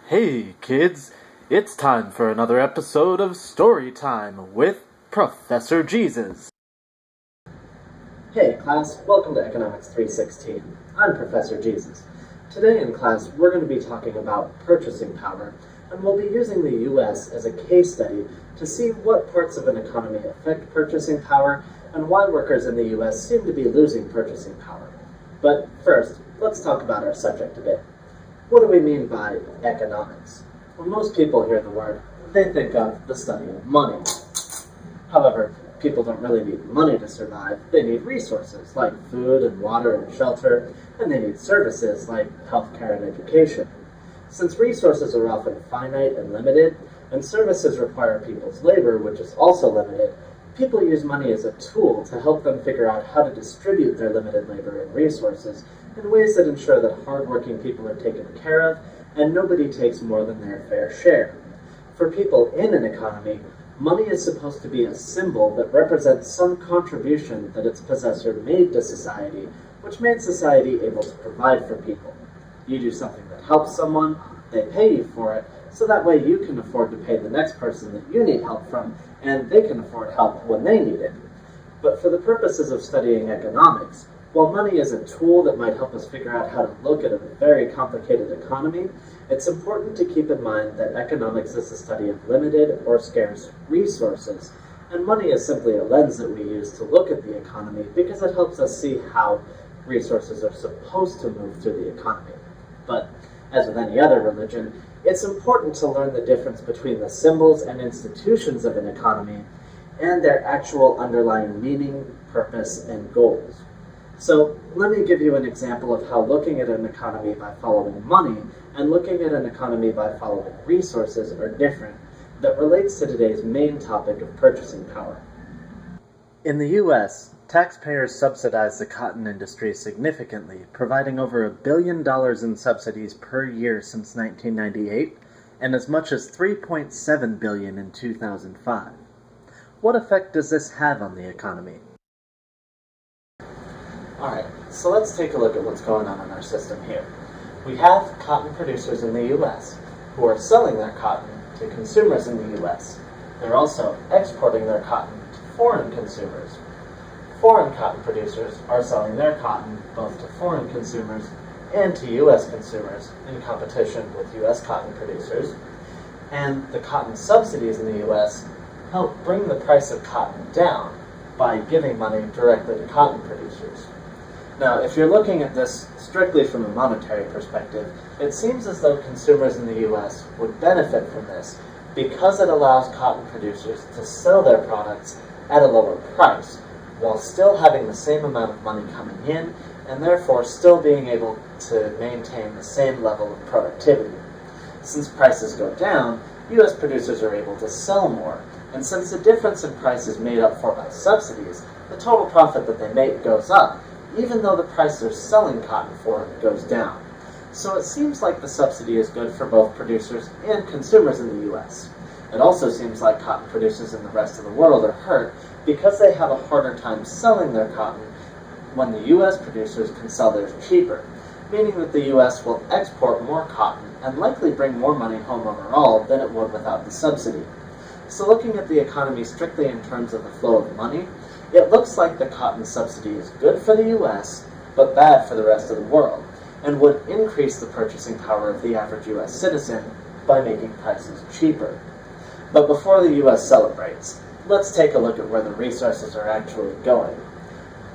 Hey kids, it's time for another episode of Story Time with Professor Jesus. Hey class, welcome to Economics 316. I'm Professor Jesus. Today in class we're going to be talking about purchasing power, and we'll be using the U.S. as a case study to see what parts of an economy affect purchasing power and why workers in the U.S. seem to be losing purchasing power. But first, let's talk about our subject a bit. What do we mean by economics? When most people hear the word, they think of the study of money. However, people don't really need money to survive. They need resources like food and water and shelter, and they need services like healthcare and education. Since resources are often finite and limited, and services require people's labor, which is also limited, people use money as a tool to help them figure out how to distribute their limited labor and resources in ways that ensure that hardworking people are taken care of and nobody takes more than their fair share. For people in an economy, money is supposed to be a symbol that represents some contribution that its possessor made to society, which made society able to provide for people. You do something that helps someone, they pay you for it, so that way you can afford to pay the next person that you need help from, and they can afford help when they need it. But for the purposes of studying economics, while money is a tool that might help us figure out how to look at a very complicated economy, it's important to keep in mind that economics is the study of limited or scarce resources, and money is simply a lens that we use to look at the economy because it helps us see how resources are supposed to move through the economy. But, as with any other religion, it's important to learn the difference between the symbols and institutions of an economy and their actual underlying meaning, purpose, and goals. So, let me give you an example of how looking at an economy by following money and looking at an economy by following resources are different, that relates to today's main topic of purchasing power. In the U.S., taxpayers subsidize the cotton industry significantly, providing over $1 billion in subsidies per year since 1998, and as much as $3.7 billion in 2005. What effect does this have on the economy? Alright, so let's take a look at what's going on in our system here. We have cotton producers in the U.S. who are selling their cotton to consumers in the U.S. They're also exporting their cotton to foreign consumers. Foreign cotton producers are selling their cotton both to foreign consumers and to U.S. consumers in competition with U.S. cotton producers. And the cotton subsidies in the U.S. help bring the price of cotton down by giving money directly to cotton producers. Now, if you're looking at this strictly from a monetary perspective, it seems as though consumers in the U.S. would benefit from this because it allows cotton producers to sell their products at a lower price, while still having the same amount of money coming in, and therefore still being able to maintain the same level of productivity. Since prices go down, U.S. producers are able to sell more, and since the difference in price is made up for by subsidies, the total profit that they make goes up, even though the price they're selling cotton for goes down. So it seems like the subsidy is good for both producers and consumers in the U.S. It also seems like cotton producers in the rest of the world are hurt because they have a harder time selling their cotton when the U.S. producers can sell theirs cheaper, meaning that the U.S. will export more cotton and likely bring more money home overall than it would without the subsidy. So looking at the economy strictly in terms of the flow of money, it looks like the cotton subsidy is good for the U.S., but bad for the rest of the world, and would increase the purchasing power of the average U.S. citizen by making prices cheaper. But before the U.S. celebrates, let's take a look at where the resources are actually going.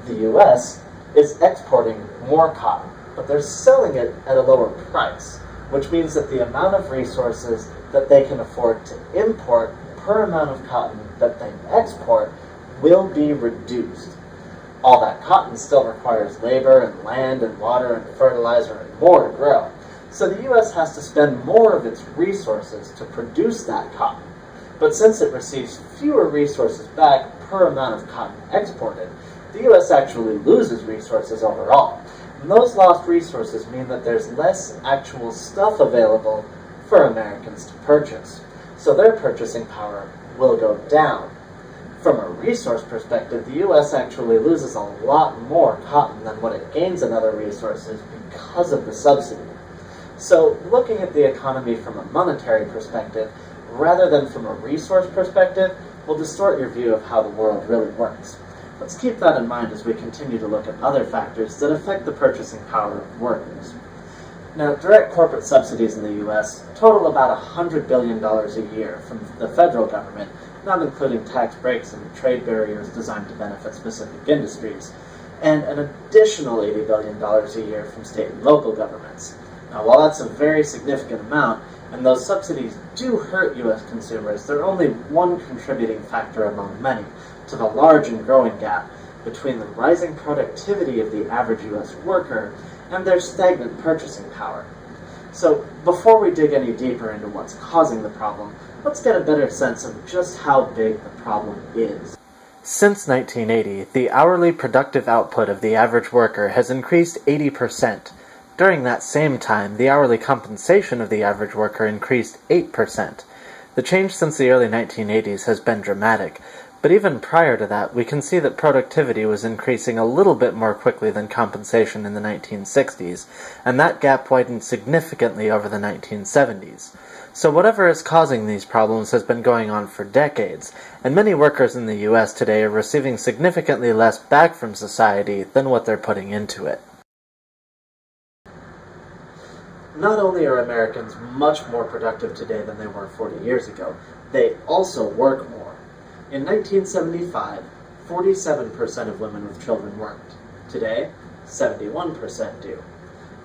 The U.S. is exporting more cotton, but they're selling it at a lower price, which means that the amount of resources that they can afford to import per amount of cotton that they export will be reduced. All that cotton still requires labor and land and water and fertilizer and more to grow, so the U.S. has to spend more of its resources to produce that cotton. But since it receives fewer resources back per amount of cotton exported, the U.S. actually loses resources overall. And those lost resources mean that there's less actual stuff available for Americans to purchase. So their purchasing power will go down. From a resource perspective, the U.S. actually loses a lot more cotton than what it gains in other resources because of the subsidy. So looking at the economy from a monetary perspective, rather than from a resource perspective, will distort your view of how the world really works. Let's keep that in mind as we continue to look at other factors that affect the purchasing power of workers. Now, direct corporate subsidies in the U.S. total about $100 billion a year from the federal government, not including tax breaks and trade barriers designed to benefit specific industries, and an additional $80 billion a year from state and local governments. Now, while that's a very significant amount, and those subsidies do hurt U.S. consumers, they're only one contributing factor among many to the large and growing gap between the rising productivity of the average U.S. worker and their stagnant purchasing power. So, before we dig any deeper into what's causing the problem, let's get a better sense of just how big the problem is. Since 1980, the hourly productive output of the average worker has increased 80%. During that same time, the hourly compensation of the average worker increased 8%. The change since the early 1980s has been dramatic, but even prior to that, we can see that productivity was increasing a little bit more quickly than compensation in the 1960s, and that gap widened significantly over the 1970s. So whatever is causing these problems has been going on for decades, and many workers in the U.S. today are receiving significantly less back from society than what they're putting into it. Not only are Americans much more productive today than they were 40 years ago, they also work more. In 1975, 47% of women with children worked. Today, 71% do.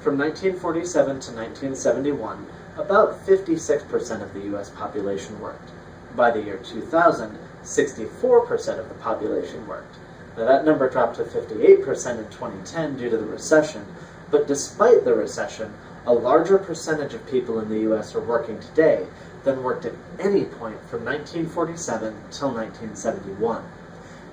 From 1947 to 1971, about 56% of the U.S. population worked. By the year 2000, 64% of the population worked. Now that number dropped to 58% in 2010 due to the recession, but despite the recession, a larger percentage of people in the U.S. are working today than worked at any point from 1947 till 1971.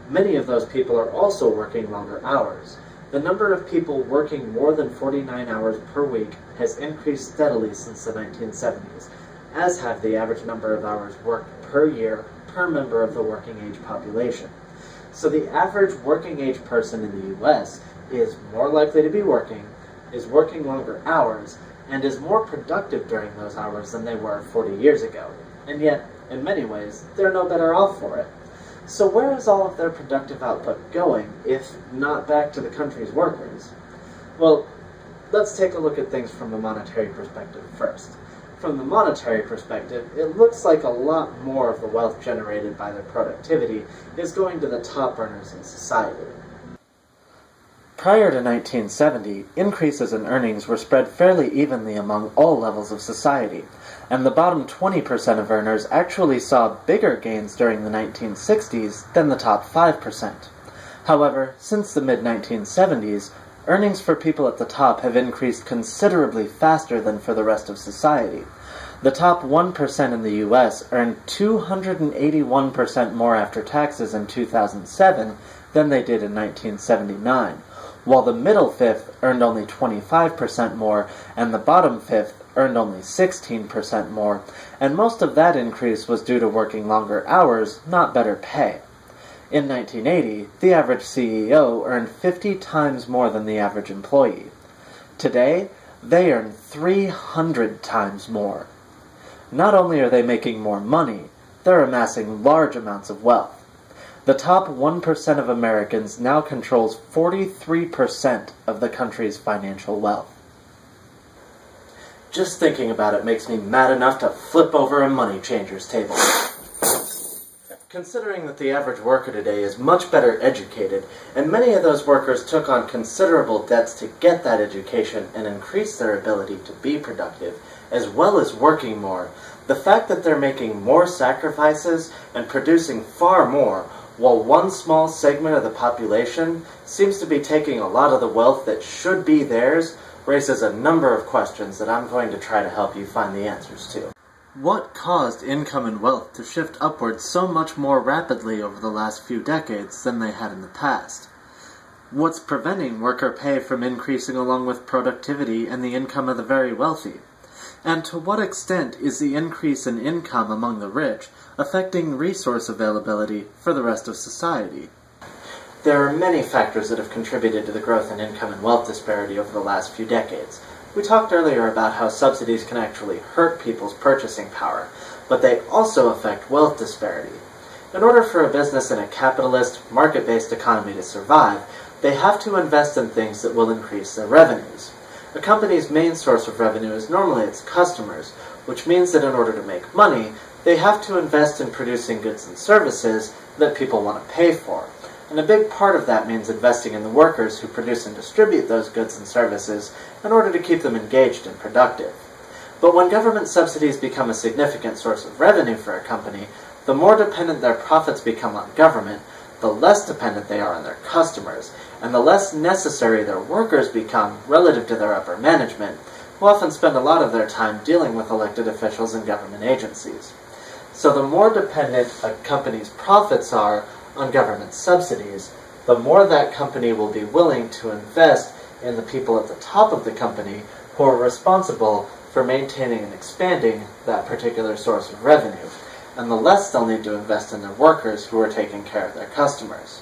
Many of those people are also working longer hours. The number of people working more than 49 hours per week has increased steadily since the 1970s, as have the average number of hours worked per year per member of the working age population. So the average working age person in the U.S. is more likely to be working, is working longer hours, and is more productive during those hours than they were 40 years ago. And yet, in many ways, they're no better off for it. So where is all of their productive output going, if not back to the country's workers? Well, let's take a look at things from a monetary perspective first. From the monetary perspective, it looks like a lot more of the wealth generated by their productivity is going to the top earners in society. Prior to 1970, increases in earnings were spread fairly evenly among all levels of society, and the bottom 20% of earners actually saw bigger gains during the 1960s than the top 5%. However, since the mid-1970s, earnings for people at the top have increased considerably faster than for the rest of society. The top 1% in the U.S. earned 281% more after taxes in 2007 than they did in 1979. While the middle fifth earned only 25% more, and the bottom fifth earned only 16% more, and most of that increase was due to working longer hours, not better pay. In 1980, the average CEO earned 50 times more than the average employee. Today, they earn 300 times more. Not only are they making more money, they're amassing large amounts of wealth. The top 1% of Americans now controls 43% of the country's financial wealth. Just thinking about it makes me mad enough to flip over a money changer's table. Considering that the average worker today is much better educated, and many of those workers took on considerable debts to get that education and increase their ability to be productive, as well as working more, the fact that they're making more sacrifices and producing far more, while one small segment of the population seems to be taking a lot of the wealth that should be theirs, raises a number of questions that I'm going to try to help you find the answers to. What caused income and wealth to shift upwards so much more rapidly over the last few decades than they had in the past? What's preventing worker pay from increasing along with productivity and the income of the very wealthy? And to what extent is the increase in income among the rich affecting resource availability for the rest of society? There are many factors that have contributed to the growth in income and wealth disparity over the last few decades, We talked earlier about how subsidies can actually hurt people's purchasing power, but they also affect wealth disparity. In order for a business in a capitalist, market-based economy to survive, they have to invest in things that will increase their revenues. A company's main source of revenue is normally its customers, which means that in order to make money, they have to invest in producing goods and services that people want to pay for. And a big part of that means investing in the workers who produce and distribute those goods and services in order to keep them engaged and productive. But when government subsidies become a significant source of revenue for a company, the more dependent their profits become on government, the less dependent they are on their customers, and the less necessary their workers become relative to their upper management, who often spend a lot of their time dealing with elected officials and government agencies. So the more dependent a company's profits are on government subsidies, the more that company will be willing to invest in the people at the top of the company who are responsible for maintaining and expanding that particular source of revenue, and the less they'll need to invest in their workers who are taking care of their customers.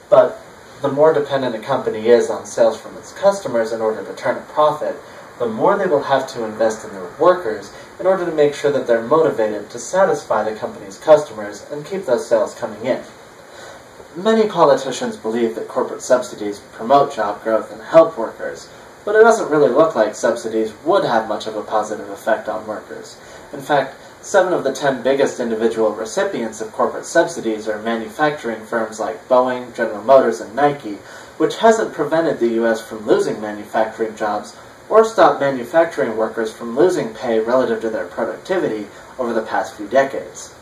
But the more dependent a company is on sales from its customers in order to turn a profit, the more they will have to invest in their workers in order to make sure that they're motivated to satisfy the company's customers and keep those sales coming in. Many politicians believe that corporate subsidies promote job growth and help workers, but it doesn't really look like subsidies would have much of a positive effect on workers. In fact, 7 of the 10 biggest individual recipients of corporate subsidies are manufacturing firms like Boeing, General Motors, and Nike, which hasn't prevented the U.S. from losing manufacturing jobs or stopped manufacturing workers from losing pay relative to their productivity over the past few decades.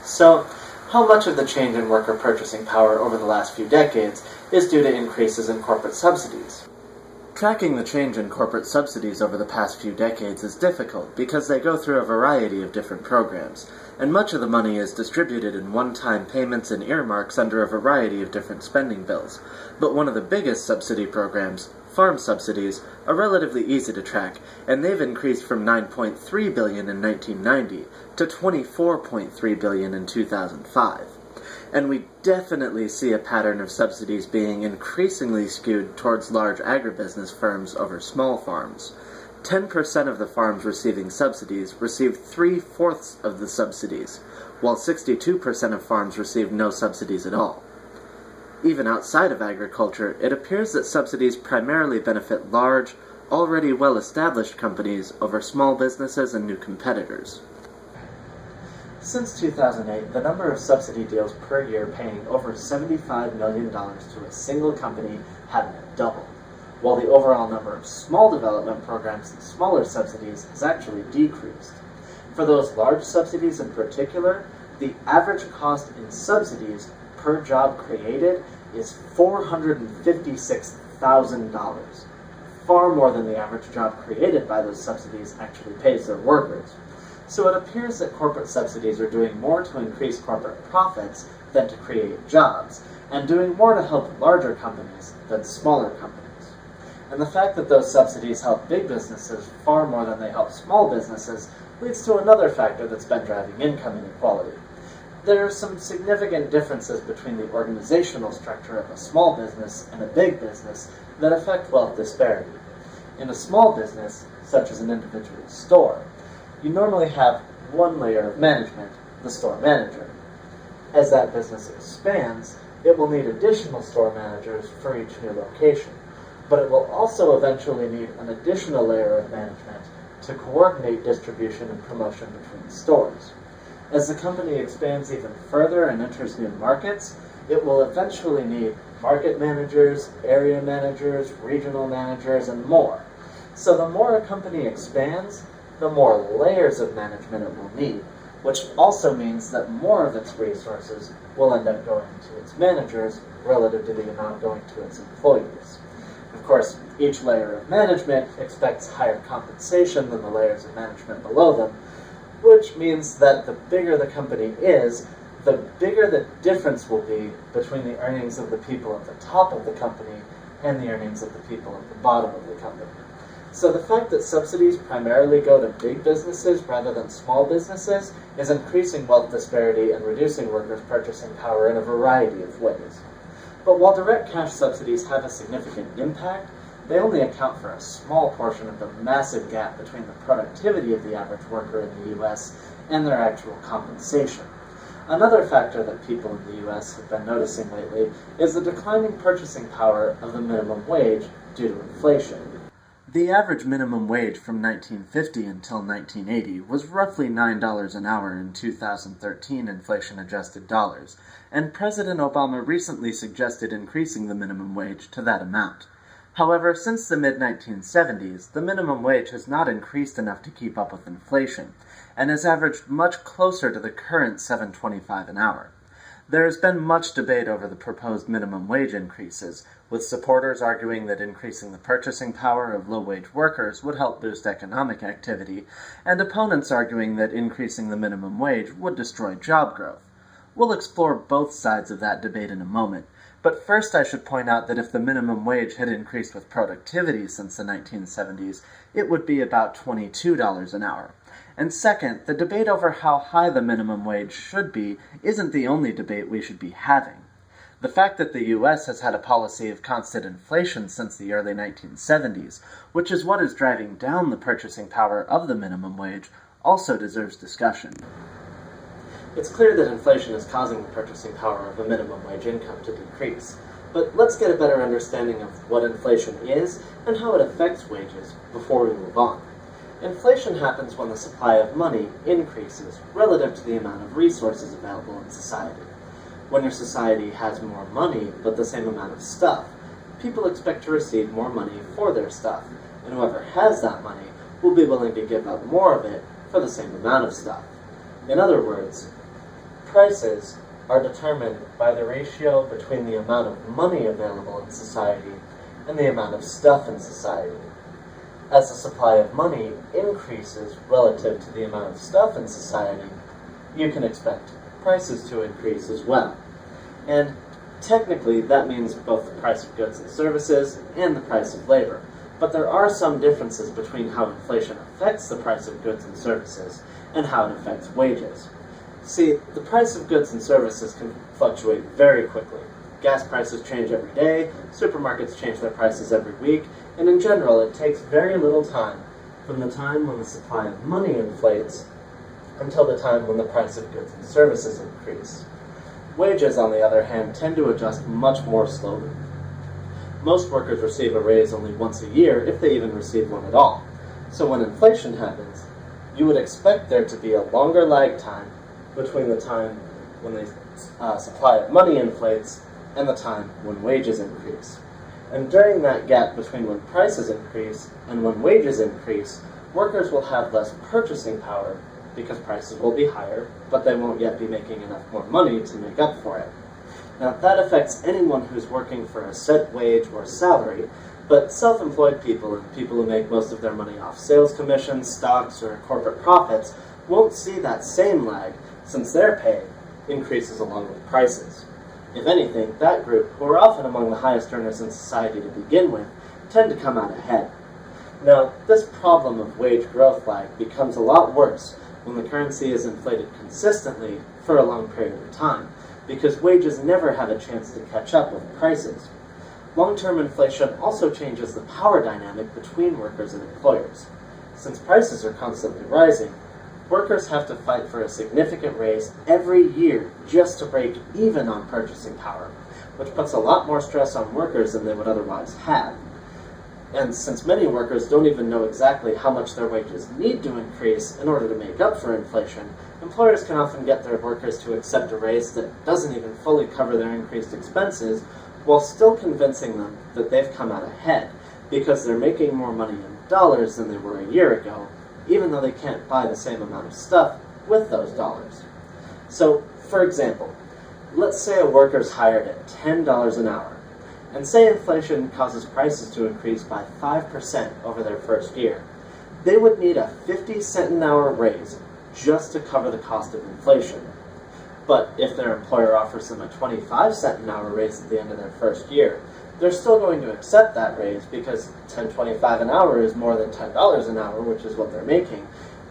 So, how much of the change in worker purchasing power over the last few decades is due to increases in corporate subsidies? Tracking the change in corporate subsidies over the past few decades is difficult because they go through a variety of different programs, and much of the money is distributed in one-time payments and earmarks under a variety of different spending bills. But one of the biggest subsidy programs, farm subsidies, are relatively easy to track, and they've increased from $9.3 billion in 1990 to $24.3 billion in 2005. And we definitely see a pattern of subsidies being increasingly skewed towards large agribusiness firms over small farms. 10% of the farms receiving subsidies received 3/4 of the subsidies, while 62% of farms received no subsidies at all. Even outside of agriculture, it appears that subsidies primarily benefit large, already well-established companies over small businesses and new competitors. Since 2008, the number of subsidy deals per year paying over $75 million to a single company have doubled, while the overall number of small development programs and smaller subsidies has actually decreased. For those large subsidies in particular, the average cost in subsidies per job created is $456,000, far more than the average job created by those subsidies actually pays their workers. So it appears that corporate subsidies are doing more to increase corporate profits than to create jobs, and doing more to help larger companies than smaller companies. And the fact that those subsidies help big businesses far more than they help small businesses leads to another factor that's been driving income inequality. There are some significant differences between the organizational structure of a small business and a big business that affect wealth disparity. In a small business, such as an individual store, you normally have one layer of management, the store manager. As that business expands, it will need additional store managers for each new location, but it will also eventually need an additional layer of management to coordinate distribution and promotion between stores. As the company expands even further and enters new markets, it will eventually need market managers, area managers, regional managers, and more. So the more a company expands, the more layers of management it will need, which also means that more of its resources will end up going to its managers relative to the amount going to its employees. Of course, each layer of management expects higher compensation than the layers of management below them, which means that the bigger the company is, the bigger the difference will be between the earnings of the people at the top of the company and the earnings of the people at the bottom of the company. So the fact that subsidies primarily go to big businesses rather than small businesses is increasing wealth disparity and reducing workers' purchasing power in a variety of ways. But while direct cash subsidies have a significant impact, they only account for a small portion of the massive gap between the productivity of the average worker in the U.S. and their actual compensation. Another factor that people in the U.S. have been noticing lately is the declining purchasing power of the minimum wage due to inflation. The average minimum wage from 1950 until 1980 was roughly $9 an hour in 2013 inflation-adjusted dollars, and President Obama recently suggested increasing the minimum wage to that amount. However, since the mid-1970s, the minimum wage has not increased enough to keep up with inflation, and has averaged much closer to the current $7.25 an hour. There has been much debate over the proposed minimum wage increases, with supporters arguing that increasing the purchasing power of low-wage workers would help boost economic activity, and opponents arguing that increasing the minimum wage would destroy job growth. We'll explore both sides of that debate in a moment, but first I should point out that if the minimum wage had increased with productivity since the 1970s, it would be about $22 an hour. And second, the debate over how high the minimum wage should be isn't the only debate we should be having. The fact that the U.S. has had a policy of constant inflation since the early 1970s, which is what is driving down the purchasing power of the minimum wage, also deserves discussion. It's clear that inflation is causing the purchasing power of the minimum wage income to decrease, but let's get a better understanding of what inflation is and how it affects wages before we move on. Inflation happens when the supply of money increases relative to the amount of resources available in society. When your society has more money but the same amount of stuff, people expect to receive more money for their stuff, and whoever has that money will be willing to give up more of it for the same amount of stuff. In other words, prices are determined by the ratio between the amount of money available in society and the amount of stuff in society. As the supply of money increases relative to the amount of stuff in society, you can expect prices to increase as well. And technically, that means both the price of goods and services and the price of labor. But there are some differences between how inflation affects the price of goods and services and how it affects wages. See, the price of goods and services can fluctuate very quickly. Gas prices change every day, supermarkets change their prices every week, and in general, it takes very little time from the time when the supply of money inflates until the time when the price of goods and services increase. Wages, on the other hand, tend to adjust much more slowly. Most workers receive a raise only once a year, if they even receive one at all. So when inflation happens, you would expect there to be a longer lag time between the time when the supply of money inflates and the time when wages increase. And during that gap between when prices increase and when wages increase, workers will have less purchasing power because prices will be higher, but they won't yet be making enough more money to make up for it. Now, that affects anyone who's working for a set wage or salary, but self-employed people and people who make most of their money off sales commissions, stocks, or corporate profits won't see that same lag since their pay increases along with prices. If anything, that group, who are often among the highest earners in society to begin with, tend to come out ahead. Now, this problem of wage growth lag becomes a lot worse when the currency is inflated consistently for a long period of time, because wages never have a chance to catch up with prices. Long-term inflation also changes the power dynamic between workers and employers. Since prices are constantly rising, workers have to fight for a significant raise every year just to break even on purchasing power, which puts a lot more stress on workers than they would otherwise have. And since many workers don't even know exactly how much their wages need to increase in order to make up for inflation, employers can often get their workers to accept a raise that doesn't even fully cover their increased expenses, while still convincing them that they've come out ahead, because they're making more money in dollars than they were a year ago, even though they can't buy the same amount of stuff with those dollars. So, for example, let's say a worker's hired at $10 an hour, and say inflation causes prices to increase by 5% over their first year. They would need a 50-cent an hour raise just to cover the cost of inflation. But if their employer offers them a 25-cent an hour raise at the end of their first year, they're still going to accept that raise because $10.25 an hour is more than $10 an hour, which is what they're making,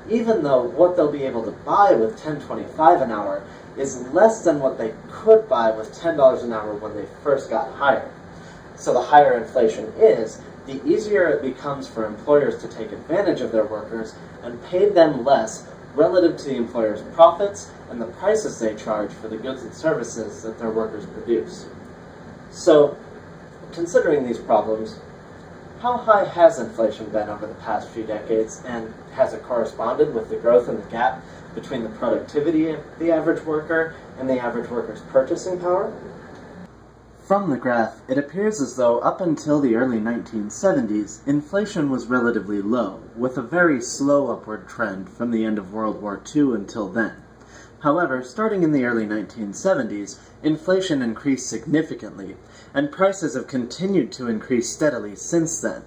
even though what they'll be able to buy with $10.25 an hour is less than what they could buy with $10 an hour when they first got hired. So the higher inflation is, the easier it becomes for employers to take advantage of their workers and pay them less relative to the employer's profits and the prices they charge for the goods and services that their workers produce. So, considering these problems, how high has inflation been over the past few decades, and has it corresponded with the growth in the gap between the productivity of the average worker and the average worker's purchasing power? From the graph, it appears as though up until the early 1970s, inflation was relatively low, with a very slow upward trend from the end of World War II until then. However, starting in the early 1970s, inflation increased significantly, and prices have continued to increase steadily since then.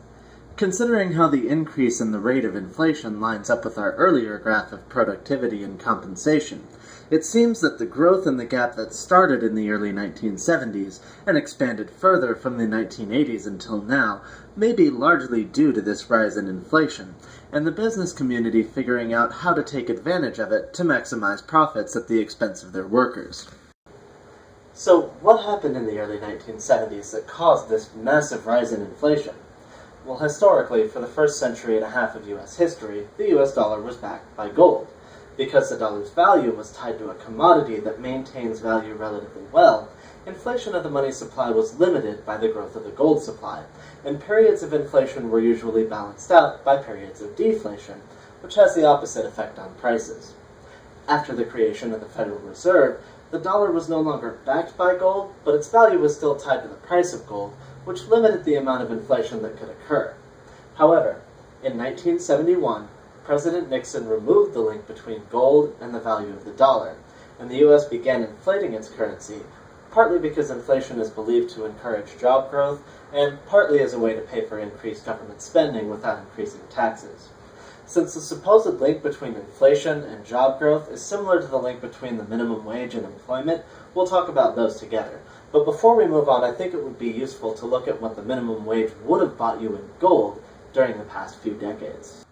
Considering how the increase in the rate of inflation lines up with our earlier graph of productivity and compensation, it seems that the growth in the gap that started in the early 1970s and expanded further from the 1980s until now may be largely due to this rise in inflation, and the business community figuring out how to take advantage of it to maximize profits at the expense of their workers. So, what happened in the early 1970s that caused this massive rise in inflation? Well, historically, for the first century and a half of U.S. history, the U.S. dollar was backed by gold. Because the dollar's value was tied to a commodity that maintains value relatively well, inflation of the money supply was limited by the growth of the gold supply, and periods of inflation were usually balanced out by periods of deflation, which has the opposite effect on prices. After the creation of the Federal Reserve, the dollar was no longer backed by gold, but its value was still tied to the price of gold, which limited the amount of inflation that could occur. However, in 1971, President Nixon removed the link between gold and the value of the dollar, and the U.S. began inflating its currency, partly because inflation is believed to encourage job growth, and partly as a way to pay for increased government spending without increasing taxes. Since the supposed link between inflation and job growth is similar to the link between the minimum wage and employment, we'll talk about those together. But before we move on, I think it would be useful to look at what the minimum wage would have bought you in gold during the past few decades.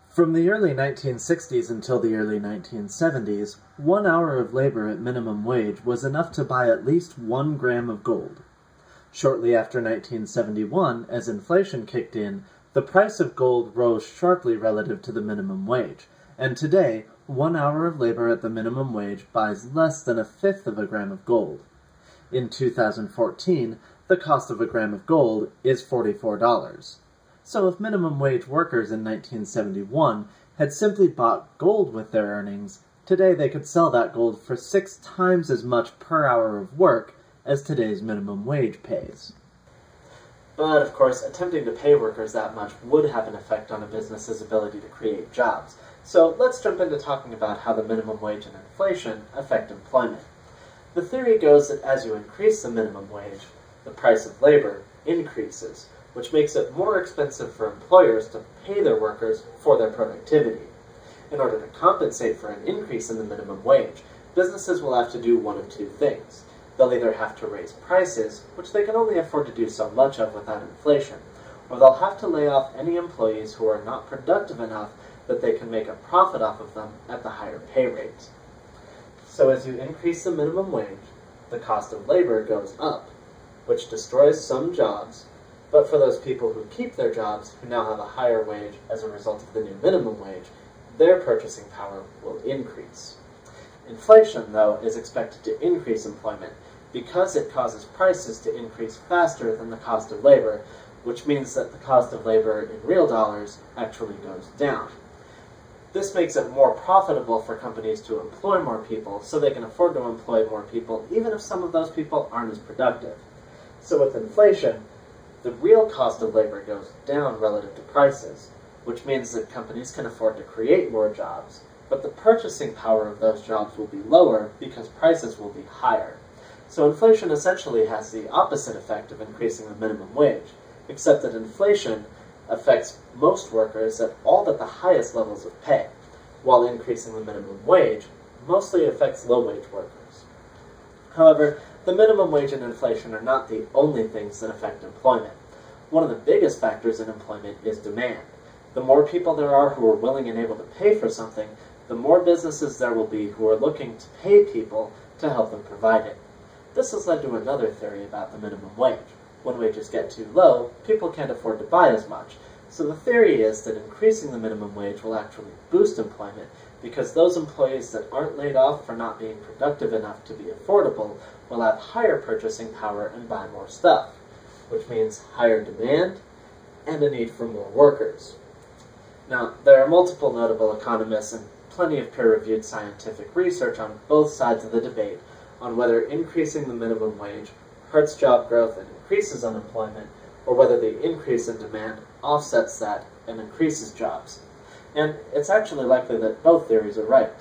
From the early 1960s until the early 1970s, 1 hour of labor at minimum wage was enough to buy at least 1 gram of gold. Shortly after 1971, as inflation kicked in, the price of gold rose sharply relative to the minimum wage, and today, 1 hour of labor at the minimum wage buys less than 1/5 of a gram of gold. In 2014, the cost of a gram of gold is $44. So if minimum wage workers in 1971 had simply bought gold with their earnings, today they could sell that gold for 6 times as much per hour of work as today's minimum wage pays. But, of course, attempting to pay workers that much would have an effect on a business's ability to create jobs. So let's jump into talking about how the minimum wage and inflation affect employment. The theory goes that as you increase the minimum wage, the price of labor increases, which makes it more expensive for employers to pay their workers for their productivity. In order to compensate for an increase in the minimum wage, businesses will have to do one of two things. They'll either have to raise prices, which they can only afford to do so much of without inflation, or they'll have to lay off any employees who are not productive enough that they can make a profit off of them at the higher pay rates. So as you increase the minimum wage, the cost of labor goes up, which destroys some jobs, but for those people who keep their jobs, who now have a higher wage as a result of the new minimum wage, their purchasing power will increase. Inflation, though, is expected to increase employment because it causes prices to increase faster than the cost of labor, which means that the cost of labor in real dollars actually goes down. This makes it more profitable for companies to employ more people so they can afford to employ more people even if some of those people aren't as productive. So with inflation, the real cost of labor goes down relative to prices, which means that companies can afford to create more jobs, but the purchasing power of those jobs will be lower because prices will be higher. So inflation essentially has the opposite effect of increasing the minimum wage, except that inflation affects most workers at all but the highest levels of pay, while increasing the minimum wage mostly affects low-wage workers. However, the minimum wage and inflation are not the only things that affect employment. One of the biggest factors in employment is demand. The more people there are who are willing and able to pay for something, the more businesses there will be who are looking to pay people to help them provide it. This has led to another theory about the minimum wage. When wages get too low, people can't afford to buy as much. So the theory is that increasing the minimum wage will actually boost employment because those employees that aren't laid off for not being productive enough to be affordable will have higher purchasing power and buy more stuff, which means higher demand and a need for more workers. Now, there are multiple notable economists and plenty of peer-reviewed scientific research on both sides of the debate on whether increasing the minimum wage hurts job growth and increases unemployment, or whether the increase in demand offsets that and increases jobs. And it's actually likely that both theories are right.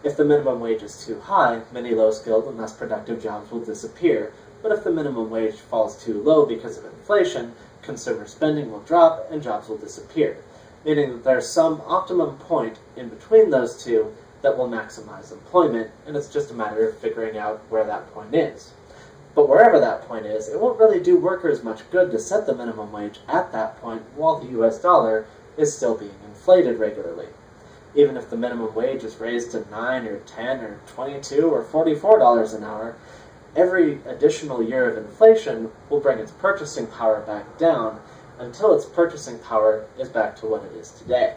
If the minimum wage is too high, many low-skilled and less productive jobs will disappear, but if the minimum wage falls too low because of inflation, consumer spending will drop and jobs will disappear, meaning that there's some optimum point in between those two that will maximize employment, and it's just a matter of figuring out where that point is. But wherever that point is, it won't really do workers much good to set the minimum wage at that point while the US dollar is still being inflated regularly. Even if the minimum wage is raised to $9 or $10 or $22 or $44 an hour, every additional year of inflation will bring its purchasing power back down until its purchasing power is back to what it is today,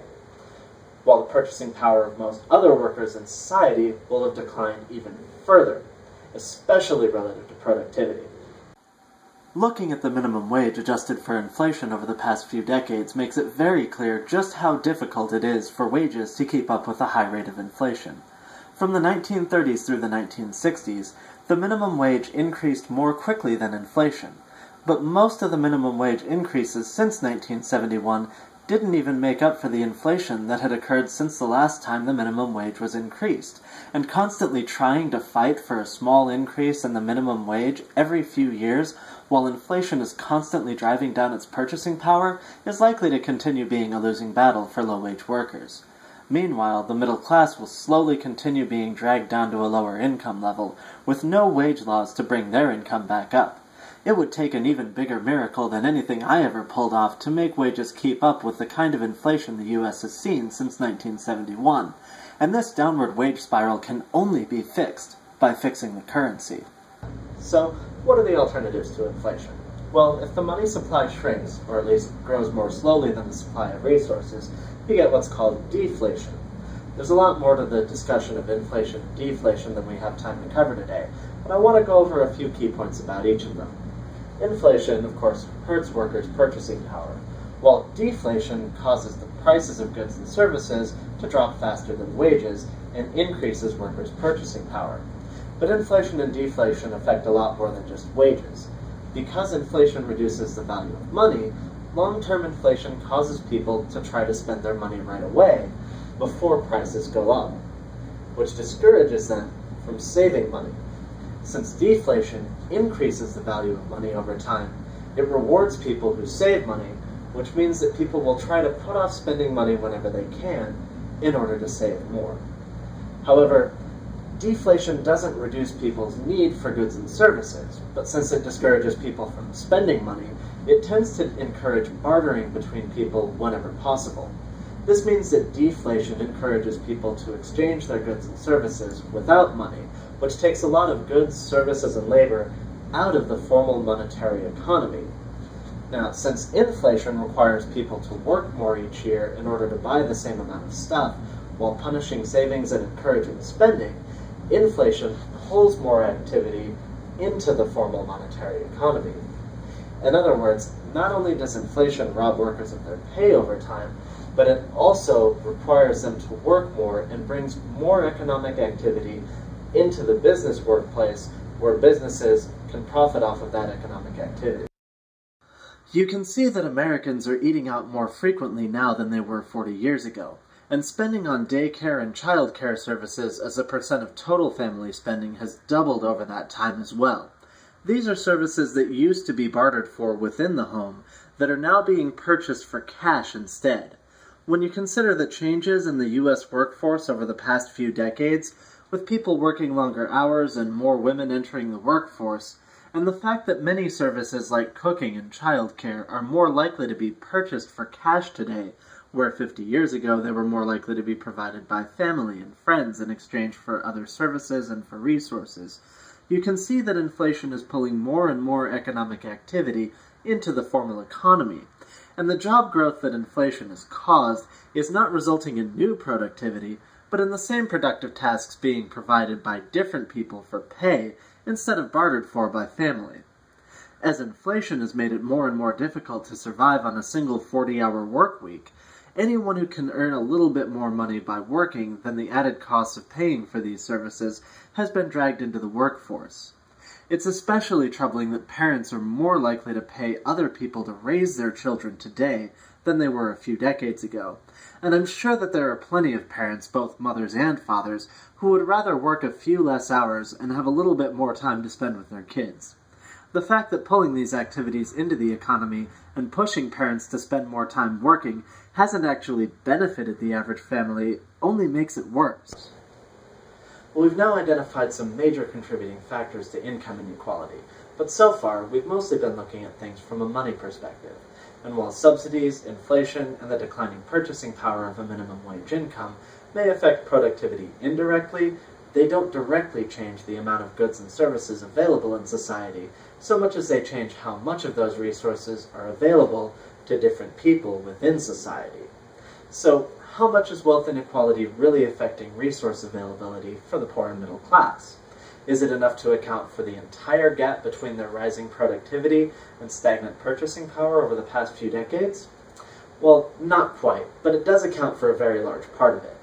while the purchasing power of most other workers in society will have declined even further, especially relative to productivity. Looking at the minimum wage adjusted for inflation over the past few decades makes it very clear just how difficult it is for wages to keep up with the high rate of inflation. From the 1930s through the 1960s, the minimum wage increased more quickly than inflation, but most of the minimum wage increases since 1971 didn't even make up for the inflation that had occurred since the last time the minimum wage was increased, and constantly trying to fight for a small increase in the minimum wage every few years while inflation is constantly driving down its purchasing power is likely to continue being a losing battle for low-wage workers. Meanwhile, the middle class will slowly continue being dragged down to a lower income level, with no wage laws to bring their income back up. It would take an even bigger miracle than anything I ever pulled off to make wages keep up with the kind of inflation the U.S. has seen since 1971, and this downward wage spiral can only be fixed by fixing the currency. So, what are the alternatives to inflation? Well, if the money supply shrinks, or at least grows more slowly than the supply of resources, you get what's called deflation. There's a lot more to the discussion of inflation and deflation than we have time to cover today, but I want to go over a few key points about each of them. Inflation, of course, hurts workers' purchasing power, while deflation causes the prices of goods and services to drop faster than wages and increases workers' purchasing power. But inflation and deflation affect a lot more than just wages. Because inflation reduces the value of money, long-term inflation causes people to try to spend their money right away before prices go up, which discourages them from saving money. Since deflation increases the value of money over time, it rewards people who save money, which means that people will try to put off spending money whenever they can in order to save more. However, deflation doesn't reduce people's need for goods and services, but since it discourages people from spending money, it tends to encourage bartering between people whenever possible. This means that deflation encourages people to exchange their goods and services without money, which takes a lot of goods, services, and labor out of the formal monetary economy. Now, since inflation requires people to work more each year in order to buy the same amount of stuff, while punishing savings and encouraging spending, inflation pulls more activity into the formal monetary economy. In other words, not only does inflation rob workers of their pay over time, but it also requires them to work more and brings more economic activity into the business workplace where businesses can profit off of that economic activity. You can see that Americans are eating out more frequently now than they were 40 years ago, and spending on daycare and childcare services as a percent of total family spending has doubled over that time as well. These are services that used to be bartered for within the home that are now being purchased for cash instead. When you consider the changes in the U.S. workforce over the past few decades, with people working longer hours and more women entering the workforce, and the fact that many services like cooking and childcare are more likely to be purchased for cash today, where 50 years ago they were more likely to be provided by family and friends in exchange for other services and for resources, you can see that inflation is pulling more and more economic activity into the formal economy, and the job growth that inflation has caused is not resulting in new productivity, but in the same productive tasks being provided by different people for pay instead of bartered for by family. As inflation has made it more and more difficult to survive on a single 40-hour work week, anyone who can earn a little bit more money by working than the added costs of paying for these services has been dragged into the workforce. It's especially troubling that parents are more likely to pay other people to raise their children today than they were a few decades ago, and I'm sure that there are plenty of parents, both mothers and fathers, who would rather work a few less hours and have a little bit more time to spend with their kids. The fact that pulling these activities into the economy and pushing parents to spend more time working hasn't actually benefited the average family only makes it worse. Well, we've now identified some major contributing factors to income inequality, but so far we've mostly been looking at things from a money perspective. And while subsidies, inflation, and the declining purchasing power of a minimum wage income may affect productivity indirectly, they don't directly change the amount of goods and services available in society, so much as they change how much of those resources are available to different people within society. So, how much is wealth inequality really affecting resource availability for the poor and middle class? Is it enough to account for the entire gap between their rising productivity and stagnant purchasing power over the past few decades? Well, not quite, but it does account for a very large part of it.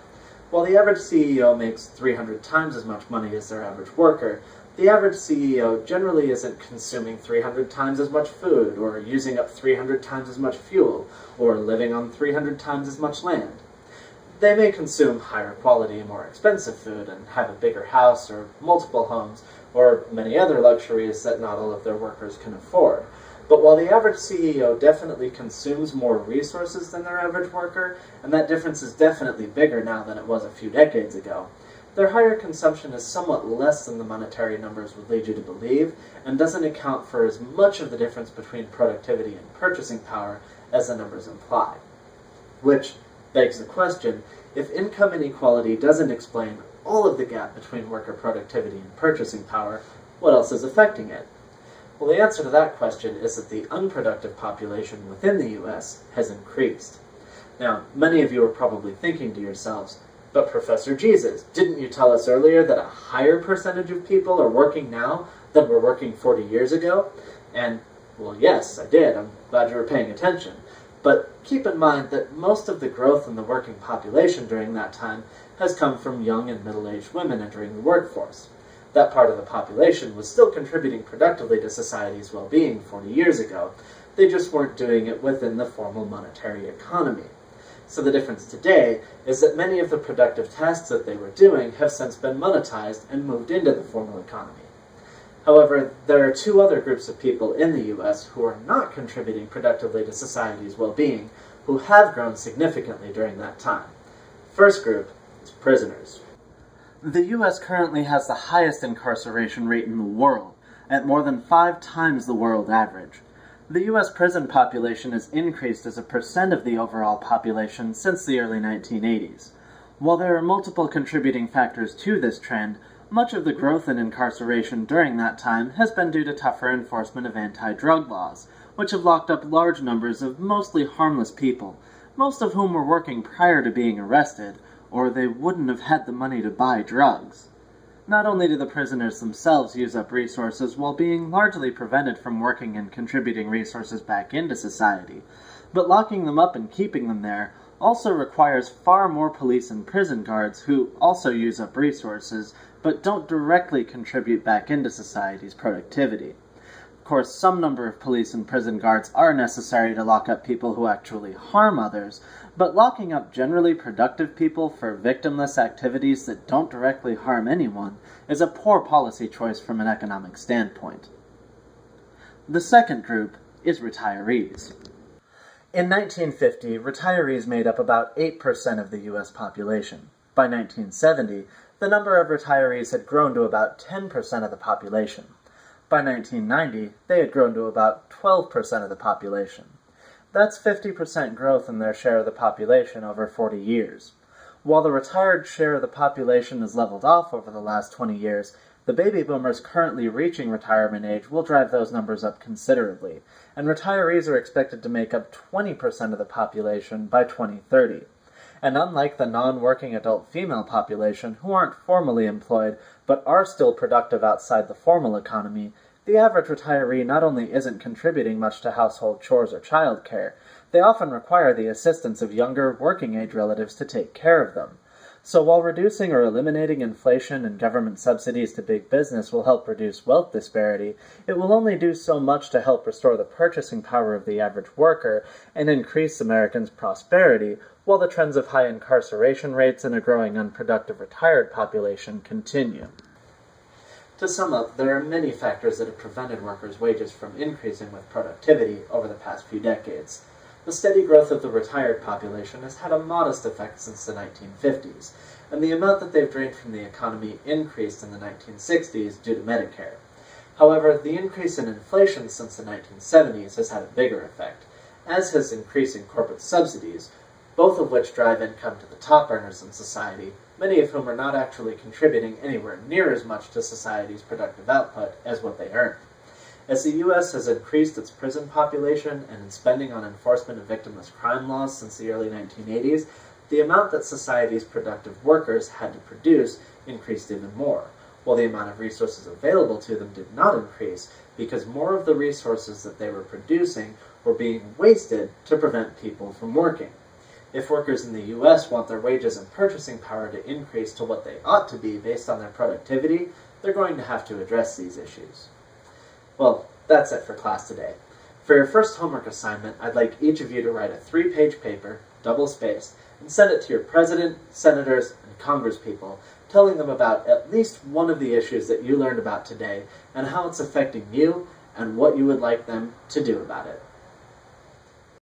While the average CEO makes 300 times as much money as their average worker, the average CEO generally isn't consuming 300 times as much food, or using up 300 times as much fuel, or living on 300 times as much land. They may consume higher quality and more expensive food, and have a bigger house or multiple homes, or many other luxuries that not all of their workers can afford. But while the average CEO definitely consumes more resources than their average worker, and that difference is definitely bigger now than it was a few decades ago, their higher consumption is somewhat less than the monetary numbers would lead you to believe, and doesn't account for as much of the difference between productivity and purchasing power as the numbers imply. Which begs the question, if income inequality doesn't explain all of the gap between worker productivity and purchasing power, what else is affecting it? Well, the answer to that question is that the unproductive population within the U.S. has increased. Now, many of you are probably thinking to yourselves, but Professor Jesus, didn't you tell us earlier that a higher percentage of people are working now than were working 40 years ago? And, well, yes, I did. I'm glad you were paying attention. But keep in mind that most of the growth in the working population during that time has come from young and middle-aged women entering the workforce. That part of the population was still contributing productively to society's well-being 40 years ago. They just weren't doing it within the formal monetary economy. So the difference today is that many of the productive tasks that they were doing have since been monetized and moved into the formal economy. However, there are two other groups of people in the U.S. who are not contributing productively to society's well-being, who have grown significantly during that time. First group is prisoners. The U.S. currently has the highest incarceration rate in the world, at more than 5 times the world average. The U.S. prison population has increased as a percent of the overall population since the early 1980s. While there are multiple contributing factors to this trend, much of the growth in incarceration during that time has been due to tougher enforcement of anti-drug laws, which have locked up large numbers of mostly harmless people, most of whom were working prior to being arrested, or they wouldn't have had the money to buy drugs. Not only do the prisoners themselves use up resources while being largely prevented from working and contributing resources back into society, but locking them up and keeping them there also requires far more police and prison guards who also use up resources, but don't directly contribute back into society's productivity. Of course, some number of police and prison guards are necessary to lock up people who actually harm others, but locking up generally productive people for victimless activities that don't directly harm anyone is a poor policy choice from an economic standpoint. The second group is retirees. In 1950, retirees made up about 8% of the U.S. population. By 1970, the number of retirees had grown to about 10% of the population. By 1990, they had grown to about 12% of the population. That's 50% growth in their share of the population over 40 years. While the retired share of the population has leveled off over the last 20 years, The baby boomers currently reaching retirement age will drive those numbers up considerably, and retirees are expected to make up 20% of the population by 2030. And unlike the non-working adult female population who aren't formally employed but are still productive outside the formal economy, the average retiree not only isn't contributing much to household chores or childcare, they often require the assistance of younger, working-age relatives to take care of them. So while reducing or eliminating inflation and government subsidies to big business will help reduce wealth disparity, it will only do so much to help restore the purchasing power of the average worker and increase Americans' prosperity, while the trends of high incarceration rates and a growing unproductive retired population continue. To sum up, there are many factors that have prevented workers' wages from increasing with productivity over the past few decades. The steady growth of the retired population has had a modest effect since the 1950s, and the amount that they've drained from the economy increased in the 1960s due to Medicare. However, the increase in inflation since the 1970s has had a bigger effect, as has increasing corporate subsidies, both of which drive income to the top earners in society, many of whom are not actually contributing anywhere near as much to society's productive output as what they earn. As the U.S. has increased its prison population and in spending on enforcement of victimless crime laws since the early 1980s, the amount that society's productive workers had to produce increased even more, while the amount of resources available to them did not increase because more of the resources that they were producing were being wasted to prevent people from working. If workers in the U.S. want their wages and purchasing power to increase to what they ought to be based on their productivity, they're going to have to address these issues. Well, that's it for class today. For your first homework assignment, I'd like each of you to write a 3-page paper, double-spaced, and send it to your president, senators, and congresspeople, telling them about at least one of the issues that you learned about today and how it's affecting you and what you would like them to do about it.